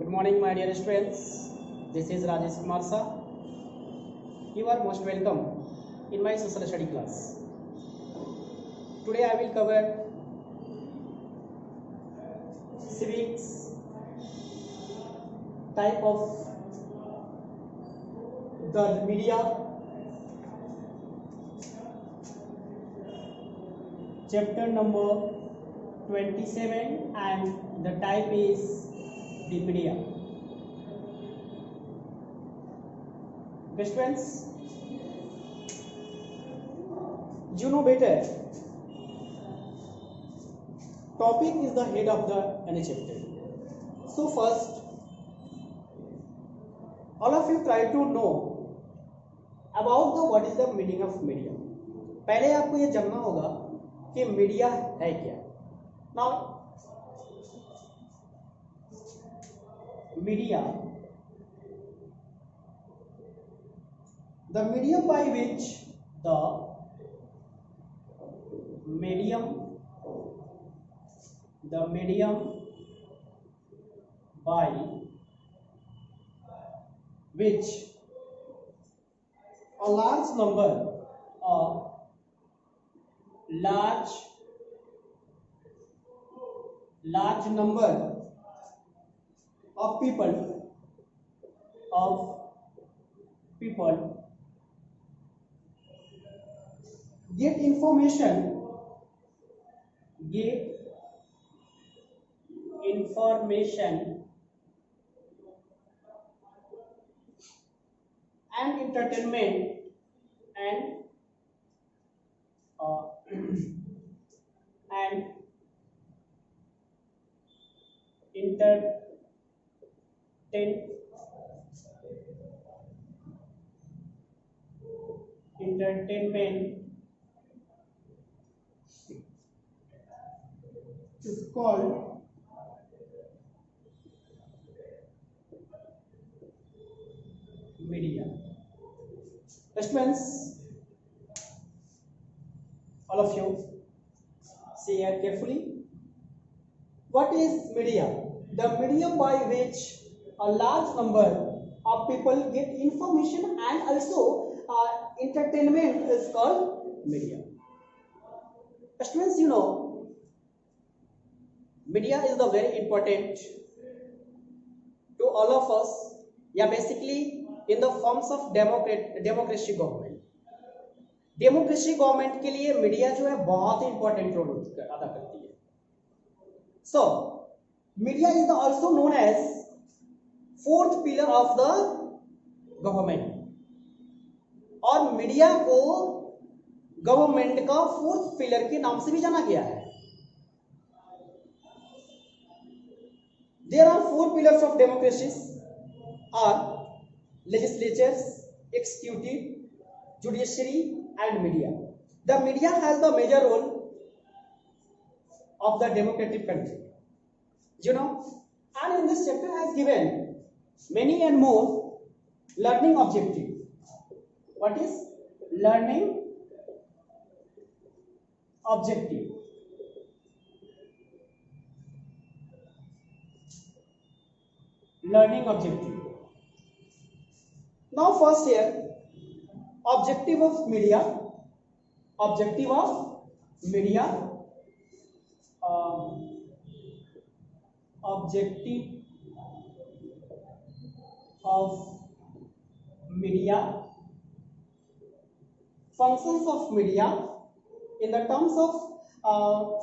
Good morning, my dear students. This is Rajesh Kumar Sir. You are most welcome in my social study class. Today I will cover civics, type of the media, chapter number 27, and the type is the media. Okay, students, you know better. Topic is the head of the any chapter. So first, all of you try to know about the what is the meaning of media. पहले आपको ये जानना होगा कि media है क्या. Now, media, the medium by which the medium by which a large number of people get information and entertainment and entertainment is called media. Students, all of you, see here carefully. What is media? The medium by which a large number of people get information and also entertainment is called media. Students, you know, media is the very important to all of us. Yeah, basically in the forms of democracy government. Democracy government के लिए media जो है बहुत ही important role अदा करती है. So media is also known as fourth pillar of the government, और media को गवर्नमेंट का फोर्थ पिलर के नाम से भी जाना गया है. There are four pillars of democracies are legislatures, executive, judiciary, and media. The media has the major role of the democratic country. You know, and in this chapter has given many and more learning objective. What is learning objective? Learning objective. Now first here, objective of media of media functions of media. In the terms of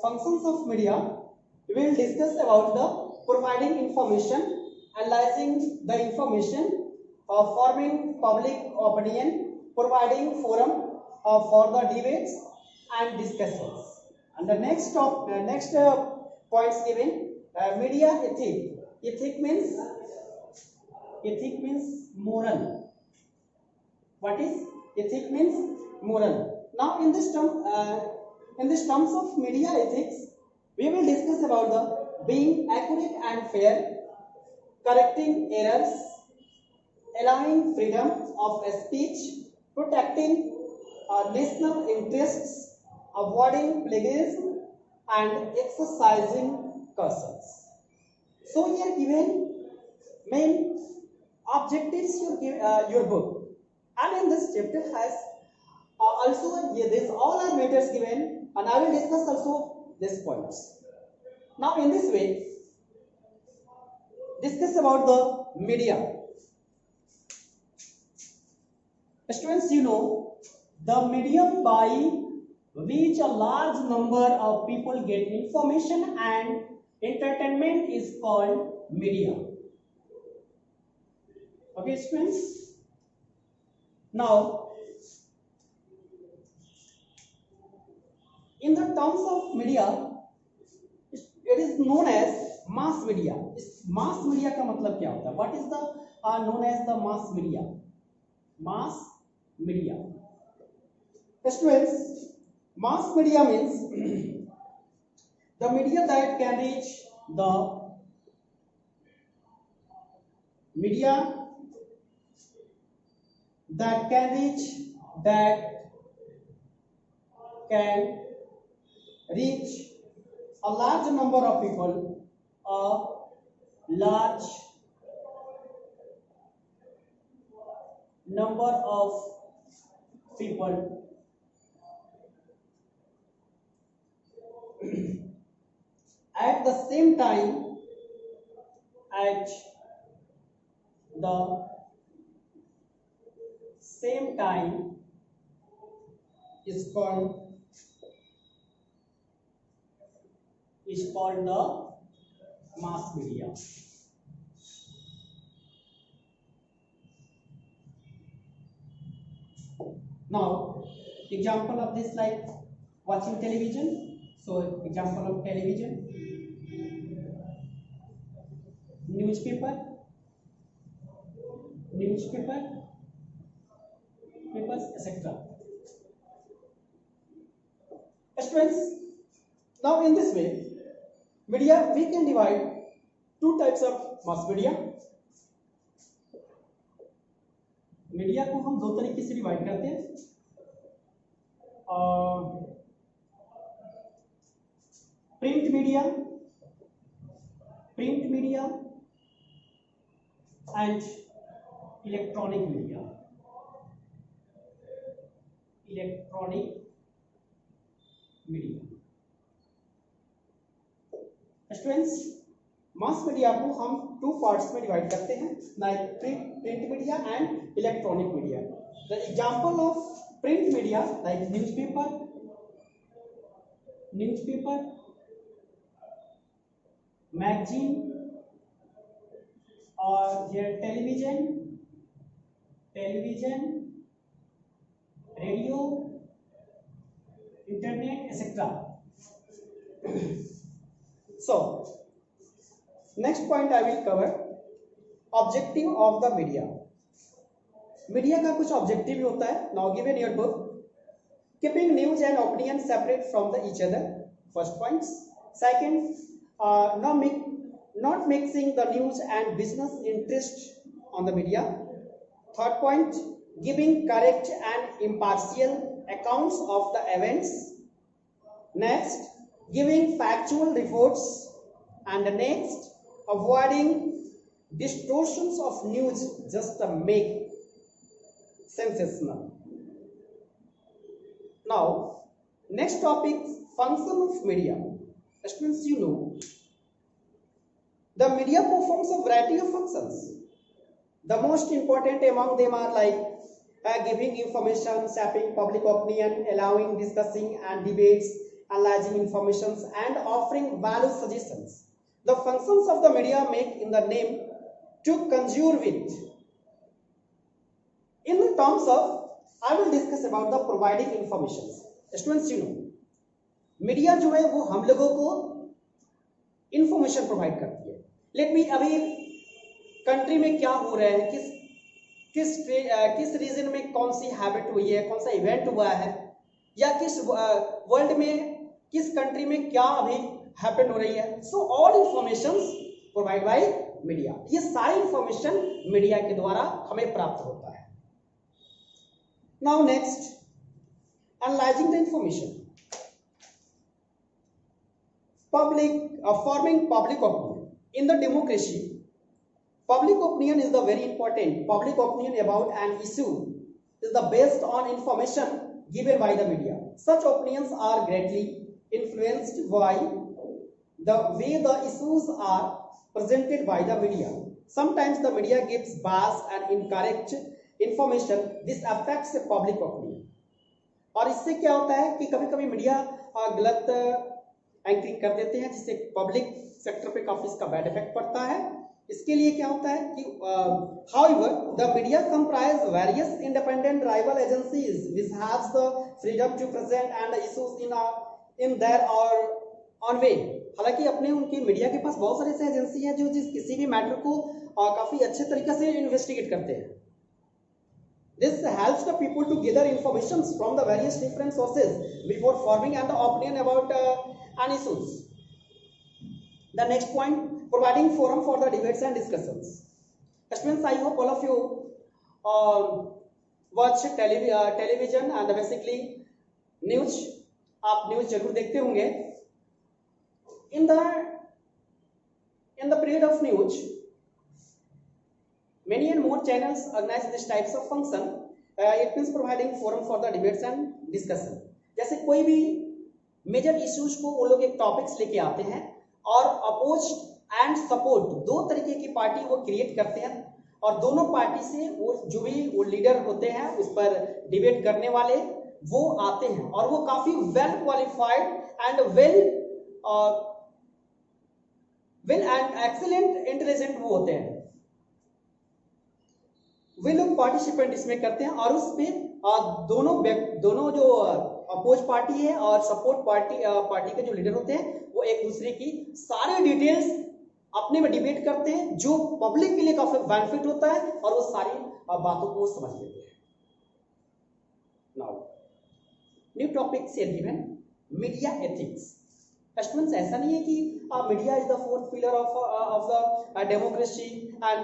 functions of media, we will discuss about the providing information, analyzing the information, forming public opinion, providing forum for the debates and discussions. And the next points given, media ethic. Ethic means moral. What is ethic means moral? Now in this terms of media ethics, we will discuss about the being accurate and fair, correcting errors, allowing freedom of speech, protecting national interests, avoiding plagiarism, and exercising cautions. So here given main objectives your book, and in this chapter has also this all are matters given, and I will discuss also these points. Now in this way, discuss about the media. Students, you know the medium by which a large number of people get information and entertainment is called media. Okay, students. Now, in the terms of media, it is known as mass media. इस mass media का मतलब क्या होता है? What is the known as the mass media? Mass media. Students, mass media means the media that can reach the media that can reach a large number of people, a large number of people at the same time, at the same time is called the mass media. Now, example of this, like watching television. So, example of television, newspaper, papers, etc. Students, now in this way, media we can divide two types of mass media. Media को हम दो तरीके से divide करते हैं. Print media and electronic media. Students, mass media को हम two parts में डिवाइड करते हैं, like print media and electronic media. The example of print media like newspaper, magazine, और here television, radio, internet, etc. So, next point I will cover objective of the media. Media का कुछ objective भी होता है. Now given your book, keeping news and opinion separate from the each other. First points. Second, not mixing the news and business interest on the media. Third point, giving correct and impartial accounts of the events. Next, giving factual reports. And the next, avoiding distortions of news just to make sensational. Now, next topic, function of media. Students, you know, the media performs a variety of functions. The most important among them are like giving information, shaping public opinion, allowing discussing and debates, analyzing information, and offering value suggestions. The functions of the media make in the name to conjure with. In the terms of, I will discuss about the providing information. Students, you know, media जो है वो हम लोगों को information provide करती है. Let me, अभी country में क्या हो रहा है, किस रीजन में कौन सी हैबिट हुई है, कौन सा इवेंट हुआ है, या किस वर्ल्ड में किस कंट्री में क्या अभी हैपन हो रही है. So all information provide by media. ये सारी इंफॉर्मेशन मीडिया के द्वारा हमें प्राप्त होता है. Now next, analysing the information. Forming public opinion. In the democracy, Public opinion is the very important. Public opinion about an issue is the based on information given by the media. Such opinions are greatly influenced by the way the issues are presented by the media. Sometimes the media gives biased and incorrect information. This affects the public opinion. और इससे क्या होता है कि कभी कभी media गलत anchoring कर देते हैं, जिससे पब्लिक सेक्टर पे काफी इसका बैड इफेक्ट पड़ता है. इसके लिए क्या होता है कि however the media comprise various independent rival agencies which has the freedom to present and issues in their or on way. हालांकि अपने उनकी मीडिया के पास बहुत सारे ऐसे एजेंसी हैं जो किसी भी मैटर को काफी अच्छे तरीके से इन्वेस्टिगेट करते हैं. This helps the people to gather information from the various different sources before forming an opinion about an issues. The next point, providing forum for the debates and discussions. Students, I hope all of you watch television and basically news. आप news जरूर देखते होंगे. In the period of news, many and more channels organize these types of function. It means providing forum for the debates and discussion. जैसे कोई भी major issues को वो लोग एक टॉपिक्स लेके आते हैं और अपोज एंड सपोर्ट दो तरीके की पार्टी वो क्रिएट करते हैं, और दोनों पार्टी से वो जो भी वो लीडर होते हैं उस पर डिबेट करने वाले वो आते हैं, और वो काफी well qualified and well and excellent intelligent वो होते हैं. वे लोग पार्टिसिपेंट इसमें करते हैं और उसमें दोनों जो अपोज पार्टी है और सपोर्ट पार्टी के जो लीडर होते हैं वो एक दूसरे की सारे डिटेल्स अपने में डिबेट करते हैं, जो पब्लिक के लिए काफी बेनिफिट होता है और वो सारी बातों को समझ लेते हैं. Now new topics are given. Media ethics. Students, ऐसा नहीं है कि media is the fourth pillar of the democracy and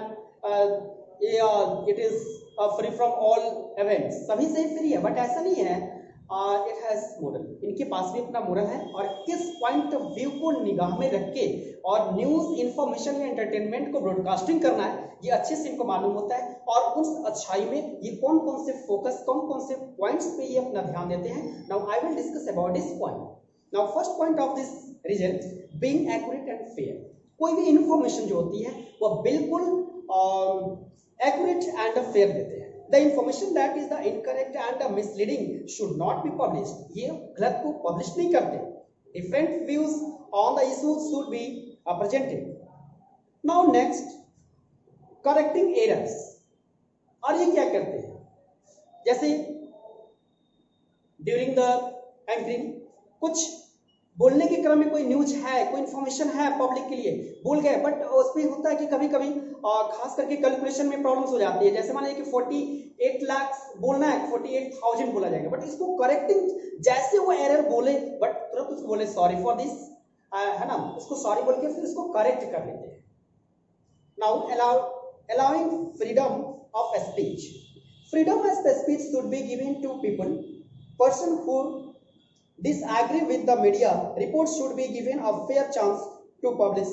it is free from all events. सभी से फ्री है, बट ऐसा नहीं है. It has moral. इनके पास भी अपना मोरल है, और किस पॉइंट ऑफ व्यू को निगाह में रख के और न्यूज इंफॉर्मेशन या एंटरटेनमेंट को ब्रॉडकास्टिंग करना है, ये अच्छे से इनको मालूम होता है. और उस अच्छाई में ये कौन कौन से फोकस, कौन कौन से पॉइंट्स पे ये अपना ध्यान देते हैं. Now I will discuss about this point. Now first point of this reason, being accurate and fair. कोई भी इंफॉर्मेशन जो होती है वो बिल्कुल accurate and fair देते हैं. The information that is the incorrect and misleading should not be published. ये गलत को पब्लिश नहीं करते. Different views on the issues should be presented. Now next, correcting errors. और ये क्या करते हैं? जैसे during the anchoring कुछ बोलने के क्रम में कोई न्यूज है, कोई इंफॉर्मेशन है पब्लिक के लिए, बोल गए, बट उसमें होता है कि कभी कभी खास करके कैलकुलेशन में प्रॉब्लम्स हो जाती है. जैसे मान लीजिए कि 48 लाख बोलना है, 48,000 बोला जाएगा, बट इसको करेक्टिंग जैसे वो एरर बोले बट तुरंत उसको बोले सॉरी फॉर दिस, है ना, उसको सॉरी बोल के फिर इसको करेक्ट कर लेते हैं. Now allowing freedom of speech. Freedom of speech should be given to people. Person who disagree with the media reports should be given a fair chance to publish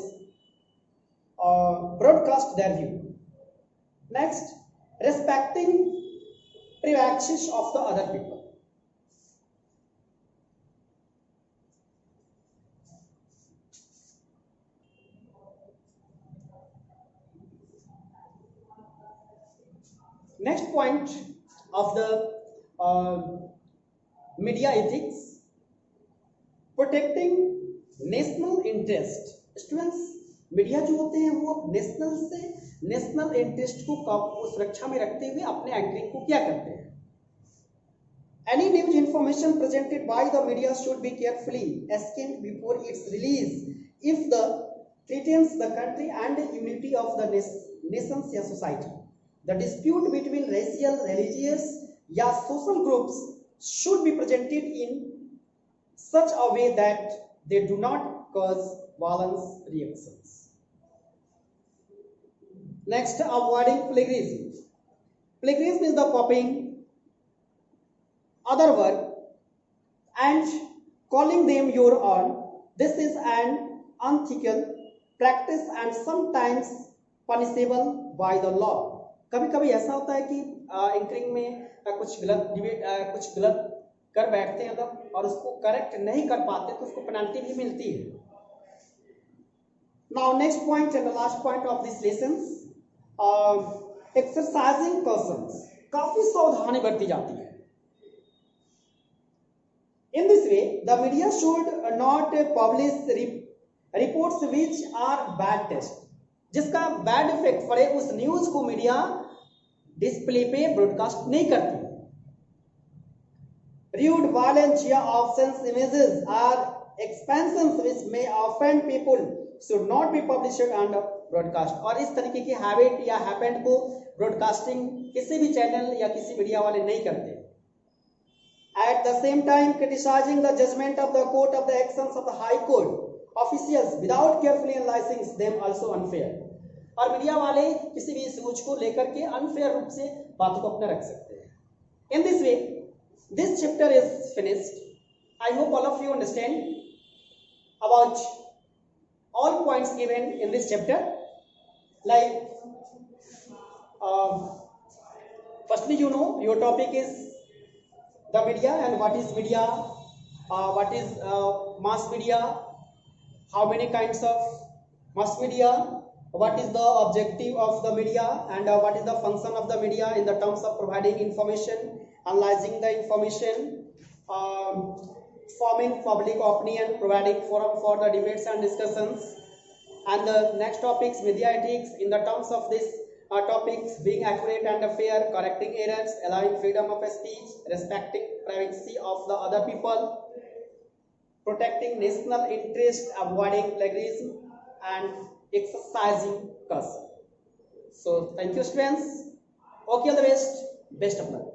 broadcast their view. Next, respecting privacy of the other people. Next point of the media ethics, protecting national interest. Students, media जो होते हैं वो national interest को सुरक्षा में रखते हुए अपने एंकरिंग को क्या करते हैं. Any news information presented by the media should be carefully scanned before its release if the threatens the country and unity of the nations या society. The dispute between racial, religious या social groups should be presented in such a way that they do not cause violence reactions. Next, avoiding plagiarism. Plagiarism is the copying other work and calling them your own. This is an unethical practice and sometimes punishable by the law. कभी कभी ऐसा होता है कि anchoring में कुछ गलत debate कुछ गलत कर बैठते हैं मतलब, और उसको करेक्ट नहीं कर पाते तो उसको पेनल्टी भी मिलती है। Now next point and last point of this lesson, exercising persons, काफी सावधानी बरती जाती है। In this way, the media should not publish reports which are bad taste, जिसका बैड इफेक्ट पड़े उस न्यूज को मीडिया डिस्प्ले पे ब्रॉडकास्ट नहीं करती। Rude, violent या offensive images or expansions which may offend people should not be published and broadcast। और इस तरीके की हैबिट या हैपेंड को ब्रॉडकास्टिंग किसी भी चैनल या किसी मीडिया वाले नहीं करते। At the same time, criticizing the judgment of the court of the actions of the high court officials without carefully analyzing them also unfair। और मीडिया वाले किसी भी सूच को लेकर के अनफेयर रूप से बातों को अपने रख सकते हैं। In this way, this chapter is finished. I hope all of you understand about all points given in this chapter. Like, firstly, you know your topic is the media and what is media, what is mass media, how many kinds of mass media, what is the objective of the media, and what is the function of the media in the terms of providing information, analyzing the information, forming public opinion, providing forum for the debates and discussions. And the next topics, media ethics, in the terms of this topics, being accurate and fair, correcting errors, allowing freedom of speech, respecting privacy of the other people, protecting national interest, avoiding plagiarism, and exercising caution. So thank you students. Okay, all the best. Best of luck.